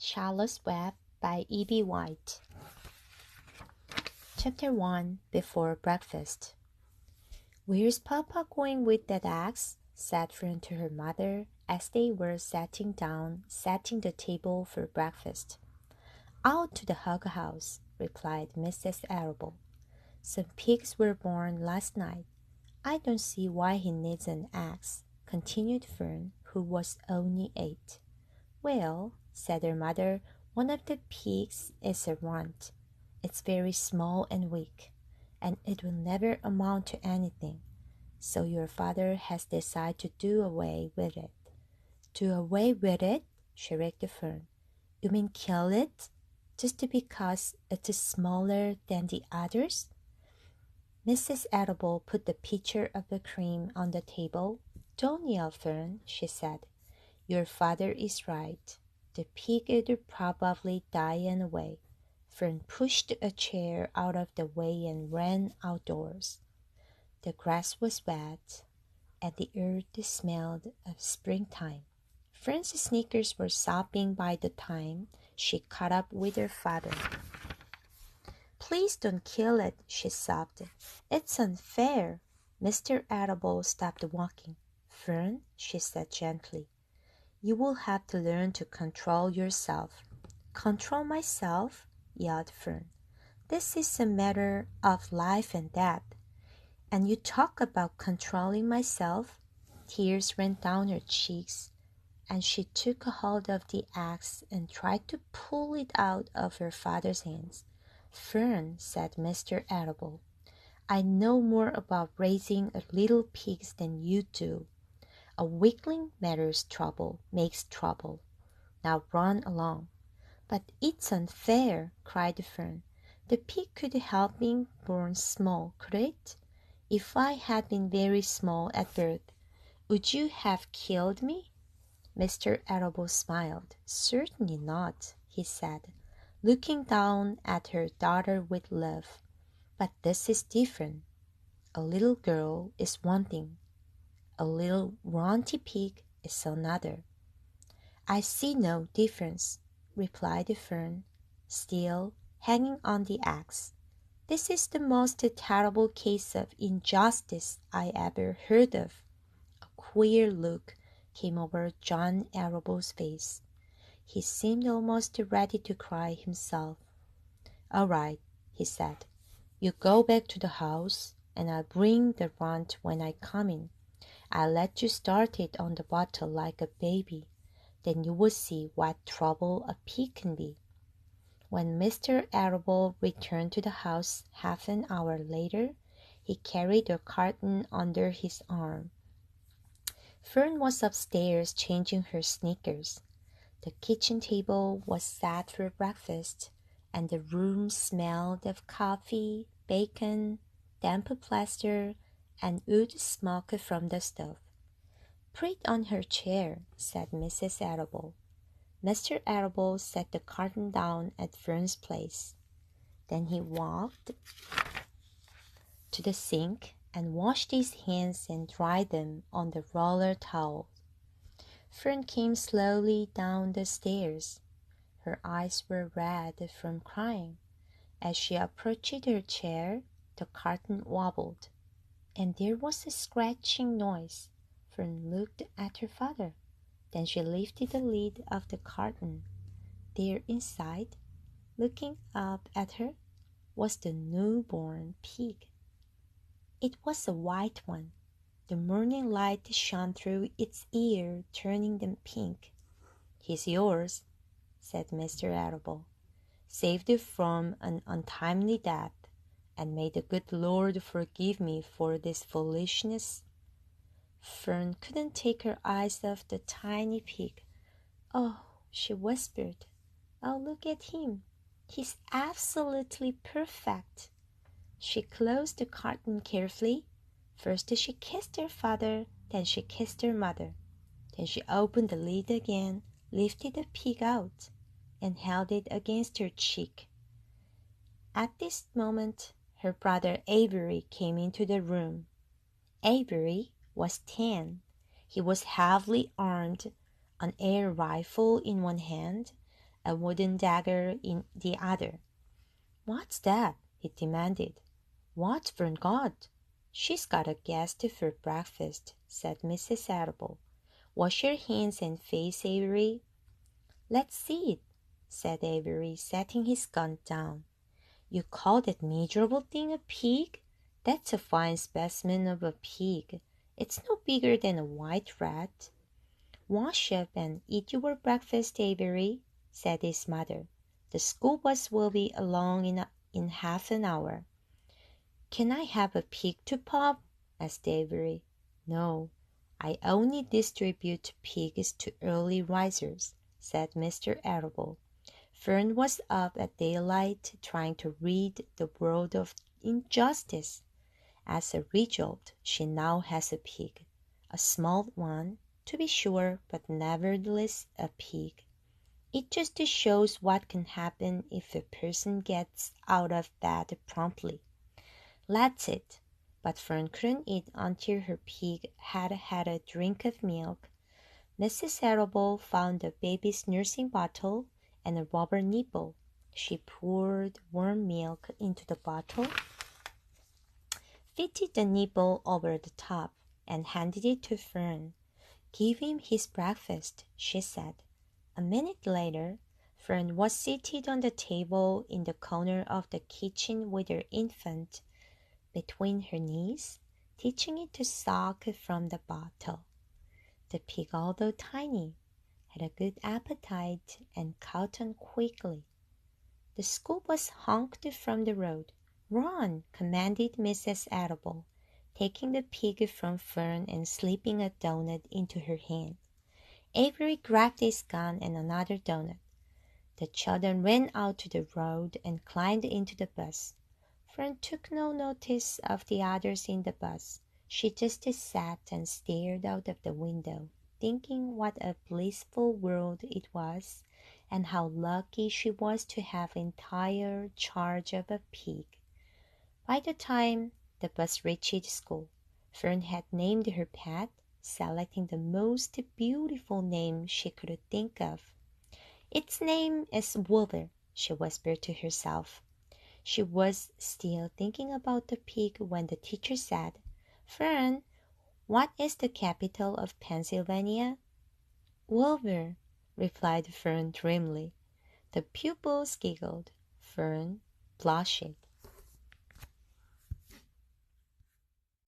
Charlotte's Web by E.B. White. Chapter 1. Before Breakfast. "Where's Papa going with that axe?" said Fern to her mother as they were setting the table for breakfast. "Out to the hog house," replied Mrs. Arable. "Some pigs were born last night. I don't see why he needs an axe," continued Fern, who was only 8. "Well," said her mother, "one of the pigs is a runt. It's very small and weak, and it will never amount to anything. So your father has decided to do away with it." "Do away with it?" shrieked Fern. "You mean kill it, just because it's smaller than the others?" Mrs. Edible put the pitcher of the cream on the table. "Don't yell, Fern," she said. "Your father is right. The pig would probably die anyway." Fern pushed a chair out of the way and ran outdoors. The grass was wet, and the earth smelled of springtime. Fern's sneakers were sopping by the time she caught up with her father. "Please don't kill it," she sobbed. "It's unfair." Mr. Edible stopped walking. "Fern," she said gently, "you will have to learn to control yourself." "Control myself?" yelled Fern. "This is a matter of life and death. And you talk about controlling myself." Tears ran down her cheeks, and she took a hold of the axe and tried to pull it out of her father's hands. "Fern," said Mr. Edible, "I know more about raising a little pigs than you do. A weakling makes trouble. Now run along." "But it's unfair," cried Fern. "The pig could help being born small, could it? If I had been very small at birth, would you have killed me?" Mr. Edible smiled. "Certainly not," he said, looking down at her daughter with love. "But this is different. A little girl is one thing. A little runty pig is another." "I see no difference," replied Fern, still hanging on the axe. "This is the most terrible case of injustice I ever heard of." A queer look came over John Arable's face. He seemed almost ready to cry himself. "All right," he said. "You go back to the house, and I'll bring the runt when I come in. I'll let you start it on the bottle like a baby. Then you will see what trouble a pig can be." When Mr. Arable returned to the house half an hour later, he carried a carton under his arm. Fern was upstairs changing her sneakers. The kitchen table was set for breakfast, and the room smelled of coffee, bacon, damp plaster, and wood smoke from the stove. "Put it on her chair," said Mrs. Edible. Mr. Edible set the carton down at Fern's place. Then he walked to the sink and washed his hands and dried them on the roller towel. Fern came slowly down the stairs. Her eyes were red from crying. As she approached her chair, the carton wobbled, and there was a scratching noise. Fern looked at her father. Then she lifted the lid of the carton. There inside, looking up at her, was the newborn pig. It was a white one. The morning light shone through its ear, turning them pink. "He's yours," said Mr. Arable. "Saved from an untimely death, and may the good Lord forgive me for this foolishness." Fern couldn't take her eyes off the tiny pig. "Oh," she whispered, "oh, look at him. He's absolutely perfect." She closed the carton carefully. First she kissed her father, then she kissed her mother. Then she opened the lid again, lifted the pig out, and held it against her cheek. At this moment her brother Avery came into the room. Avery was 10. He was heavily armed, an air rifle in one hand, a wooden dagger in the other. "What's that?" he demanded. "What's Fern got?" "She's got a guest for breakfast," said Mrs. Arable. "Wash your hands and face, Avery." "Let's see it," said Avery, setting his gun down. "You call that miserable thing a pig? That's a fine specimen of a pig. It's no bigger than a white rat." "Wash up and eat your breakfast, Avery," said his mother. "The school bus will be along in half an hour." "Can I have a pig to pop?" asked Avery. "No, I only distribute pigs to early risers," said Mr. Arable. "Fern was up at daylight trying to rid the world of injustice. As a result, she now has a pig. A small one, to be sure, but nevertheless a pig. It just shows what can happen if a person gets out of bed promptly. That's it." But Fern couldn't eat until her pig had had a drink of milk. Mrs. Arable found the baby's nursing bottle and a rubber nipple. She poured warm milk into the bottle, fitted the nipple over the top, and handed it to Fern. "Give him his breakfast," she said. A minute later, Fern was seated on the table in the corner of the kitchen with her infant between her knees, teaching it to suck from the bottle. The pig, although tiny, had a good appetite and caught on quickly. The school bus honked from the road. "Run!" commanded Mrs. Arable, taking the pig from Fern and slipping a doughnut into her hand. Avery grabbed his gun and another doughnut. The children ran out to the road and climbed into the bus. Fern took no notice of the others in the bus. She just sat and stared out of the window, thinking what a blissful world it was, and how lucky she was to have entire charge of a pig. By the time the bus reached school, Fern had named her pet, selecting the most beautiful name she could think of. "Its name is Wilbur," she whispered to herself. She was still thinking about the pig when the teacher said, "Fern, what is the capital of Pennsylvania?" "Wilbur," replied Fern dreamily. The pupils giggled. Fern blushed.